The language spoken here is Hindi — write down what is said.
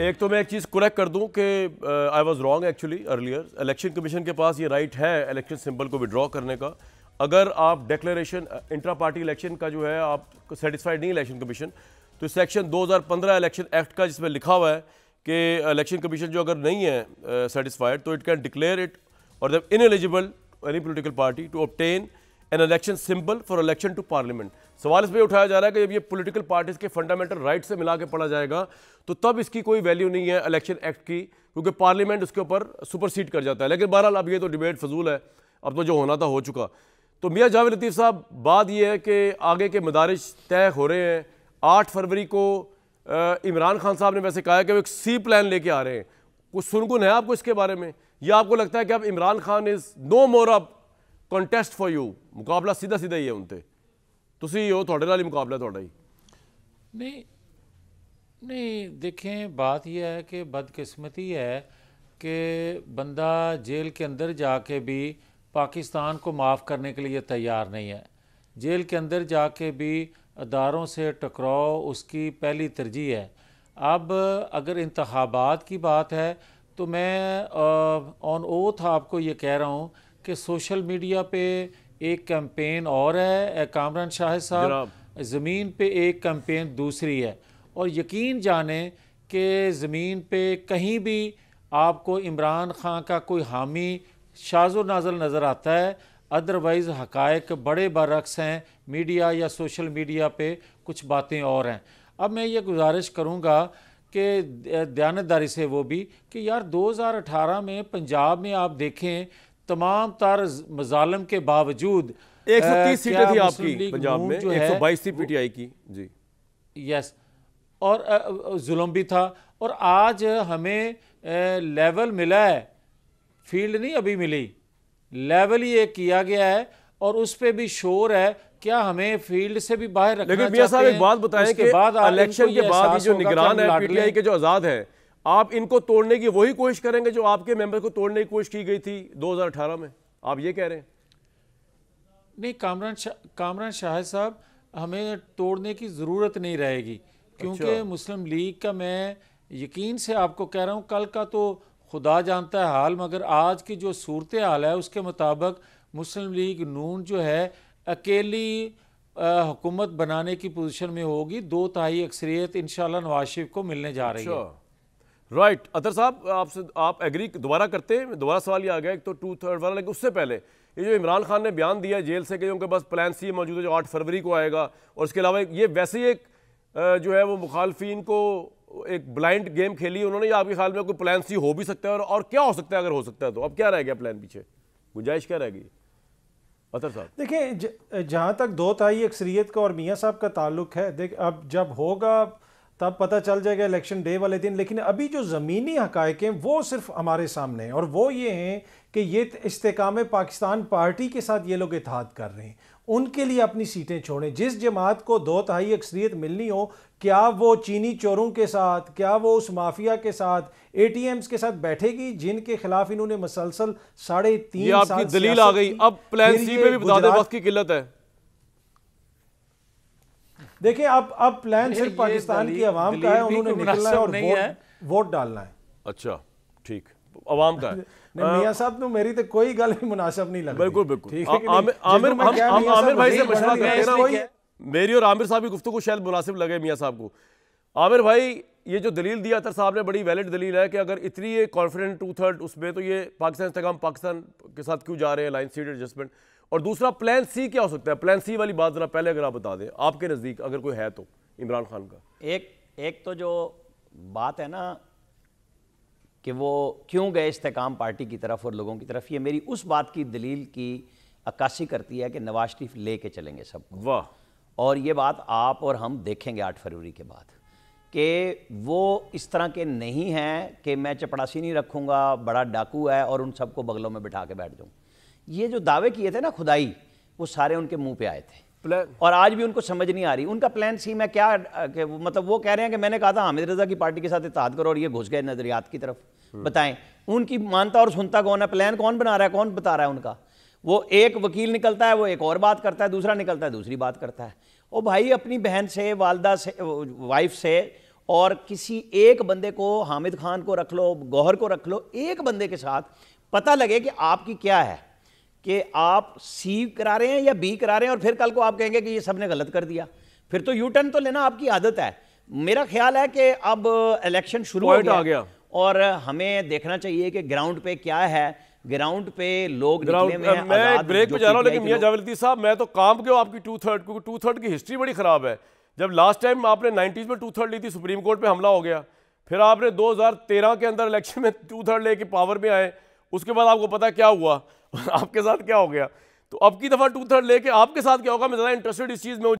एक तो मैं एक चीज़ करेक्ट कर दूं कि I was wrong actually earlier. Election commission के पास ये राइट है इलेक्शन सिंबल को विड्रॉ करने का। अगर आप डिक्लेरेशन इंट्रा पार्टी इलेक्शन का जो है आप सेटिस्फाइड नहीं इलेक्शन कमीशन, तो सेक्शन 2015 इलेक्शन एक्ट का जिसमें लिखा हुआ है कि इलेक्शन कमीशन जो अगर नहीं है सेटिस्फाइड तो इट कैन डिक्लेयर इट और the ineligible any political party to obtain an election symbol for election to parliament. सवाल इसमें उठाया जा रहा है कि जब ये पॉलिटिकल पार्टीज के फंडामेंटल राइट से मिला के पढ़ा जाएगा तो तब इसकी कोई वैल्यू नहीं है इलेक्शन एक्ट की, क्योंकि पार्लियामेंट उसके ऊपर सुपरसीड कर जाता है। लेकिन बहरहाल अब ये तो डिबेट फजूल है, अब तो जो होना था हो चुका। तो मियाँ जावेद लतीफ़ साहब, बात यह है कि आगे के मदारिज तय हो रहे हैं। 8 फरवरी को इमरान खान साहब ने वैसे कहा है कि वो एक सी प्लान लेके आ रहे हैं। कुछ सुनगुन है आपको इसके बारे में, या आपको लगता है कि अब Imran Khan is no more up contest for you, मुकाबला सीधा सीधा ही है उनते, तुसी हो थोड़े नाल ही मुकाबला थोड़ा ही? नहीं, देखें बात यह है कि बदकिस्मती है कि बंदा जेल के अंदर जाके भी पाकिस्तान को माफ़ करने के लिए तैयार नहीं है। जेल के अंदर जाके भी अदारों से टकराव उसकी पहली तरजीह है। अब अगर इंतखाबात की बात है तो मैं ऑन ओथ आपको ये कह रहा हूँ कि सोशल मीडिया पे एक कैंपेन और है कामरान शाहिद साहब, ज़मीन पे एक कैंपेन दूसरी है। और यकीन जाने कि ज़मीन पे कहीं भी आपको इमरान खान का कोई हामी शाज़ो नाज़ल नज़र आता है, अदरवाइज़ हक़ाइक़ बड़े बरअक्स हैं। मीडिया या सोशल मीडिया पे कुछ बातें और हैं। अब मैं ये गुजारिश करूँगा कि दयानतदारी से वो भी कि यार 2018 में पंजाब में आप देखें तमाम तार मजालम के बावजूद 130 सीटें थी आपकी पंजाब में, 122 थी पीटीआई की जी, यस, और जुल्म भी था। और आज हमें लेवल मिला है, फील्ड नहीं अभी मिली, लेवल ही एक किया गया है और उस पर भी शोर है। क्या हमें फील्ड से भी बाहर रखना लेकिन मियां साहब एक बात बताएं कि इलेक्शन के बाद ये जो निगरान है पीटीआई के जो आज़ाद है, आप इनको तोड़ने की वही कोशिश करेंगे जो आपके मेंबर को तोड़ने की कोशिश की गई थी 2018 में, आप ये कह रहे हैं? नहीं, कामरान शाहिद साहब, हमें तोड़ने की ज़रूरत नहीं रहेगी, क्योंकि मुस्लिम लीग का मैं यकीन से आपको कह रहा हूँ, कल का तो खुदा जानता है हाल, मगर आज की जो सूरत हाल है उसके मुताबिक मुस्लिम लीग नून जो है अकेली हुकूमत बनाने की पोजीशन में होगी। 2/3 अक्सरियत इंशाल्लाह नवाज शरीफ को मिलने जा रही है। राइट अतर साहब, आपसे आप एग्री दोबारा करते हैं? दोबारा सवाल ये आ गया, एक तो 2/3 वाला, लेकिन उससे पहले ये जो इमरान खान ने बयान दिया जेल से कि उनके पास प्लान सी मौजूद है जो 8 फरवरी को आएगा, और इसके अलावा ये वैसे ही एक जो है वो मुखालफिन को एक ब्लाइंड गेम खेली उन्होंने, या आपके ख्याल में कोई प्लान सी हो भी सकता है? और क्या हो सकता है अगर हो सकता है तो? अब क्या रह गया प्लान पीछे, गुंजाइश क्या रह गई अतर साहब? देखिए, जहाँ तक 2/3 अक्सरियत का और मियाँ साहब का ताल्लुक है, देख अब जब होगा तब पता चल जाएगा इलेक्शन डे वाले दिन। लेकिन अभी जो ज़मीनी हक़ाइक़ हैं वो सिर्फ हमारे सामने हैं, और वो ये हैं कि ये इस्तेकाम पाकिस्तान पार्टी के साथ ये लोग इत्तेहाद कर रहे हैं, उनके लिए अपनी सीटें छोड़ें। जिस जमात को 2/3 अक्सरियत मिलनी हो, क्या वो चीनी चोरों के साथ, क्या वो उस माफिया के साथ, ATMs के साथ बैठेगी जिनके खिलाफ इन्होंने मसलसल 3.5 साल आपकी दलील आ गई। अब प्लान सी पे भी बता दें, वक्त की किल्लत है। देखिए, अब प्लान सिर्फ पाकिस्तान की आवाम का है, उन्होंने निकलना है और वोट डालना है। अच्छा, ठीक, आवाम का है। मियां साहब तो मेरी तो कोई गल भी मुनासिब नहीं लगती। बिल्कुल बिल्कुल। आमिर भाई से मशवरा करते हैं, मेरी और आमिर साहब की गुफ्तगू शायद मुनासिब लगे मियां साहब को। आमिर भाई, ये जो दलील दिया अतर साहब ने बड़ी वैलिड दलील है कि अगर इतनी ये कॉन्फिडेंट 2/3 उसमें, तो ये पाकिस्तान इस्तेकाम पाकिस्तान के साथ क्यों जा रहे हैं, लाइन सीट एडजस्टमेंट? और दूसरा प्लान सी क्या हो सकता है? प्लान सी वाली बात जरा पहले अगर आप बता दें, आपके नज़दीक अगर कोई है तो इमरान खान का। एक तो जो बात है ना कि वो क्यों गए इस्तेकाम पार्टी की तरफ और लोगों की तरफ, ये मेरी उस बात की दलील की अक्कासी करती है कि नवाज शरीफ ले के चलेंगे सबको। वाह। और ये बात आप और हम देखेंगे 8 फरवरी के बाद कि वो इस तरह के नहीं हैं कि मैं चपड़ासी नहीं रखूँगा, बड़ा डाकू है और उन सबको बगलों में बिठा के बैठ जाऊँ। ये जो दावे किए थे ना खुदाई, वो सारे उनके मुंह पे आए थे और आज भी उनको समझ नहीं आ रही उनका प्लान सी में क्या, मतलब वो कह रहे हैं कि मैंने कहा था हामिद रजा की पार्टी के साथ इत्तेहाद करो और ये घुस गए नजरियात की तरफ। बताएं उनकी मानता और सुनता कौन है? प्लान कौन बना रहा है, कौन बता रहा है उनका? वो एक वकील निकलता है, वो एक और बात करता है, दूसरा निकलता है दूसरी बात करता है। ओ भाई, अपनी बहन से, वालदा से, वाइफ से और किसी एक बंदे को, हामिद खान को रख लो, गौहर को रख लो, एक बंदे के साथ पता लगे कि आपकी क्या है, कि आप सी करा रहे हैं या बी करा रहे हैं, और फिर कल को आप कहेंगे कि ये सबने गलत कर दिया, फिर तो यू टर्न तो लेना आपकी आदत है। मेरा ख्याल है कि अब इलेक्शन शुरू हो गया और हमें देखना चाहिए कि ग्राउंड पे क्या है, ग्राउंड पे लोग निकले में हैं। मैं एक ब्रेक पे जा रहा हूं, लेकिन मियां जावेद लतीफ साहब, मैं तो काम क्यों आपकी 2/3, क्योंकि 2/3 की हिस्ट्री बड़ी खराब है। जब लास्ट टाइम आपने 90s में 2/3 ली थी, सुप्रीम कोर्ट पे हमला हो गया, फिर आपने 2013 के अंदर इलेक्शन में 2/3 लेके पावर में आए, उसके बाद आपको पता क्या हुआ आपके साथ क्या हो गया। तो अब की दफा 2/3 लेके आपके साथ क्या होगा, मैं ज़्यादा इंटरेस्टेड इस चीज़ में हूं।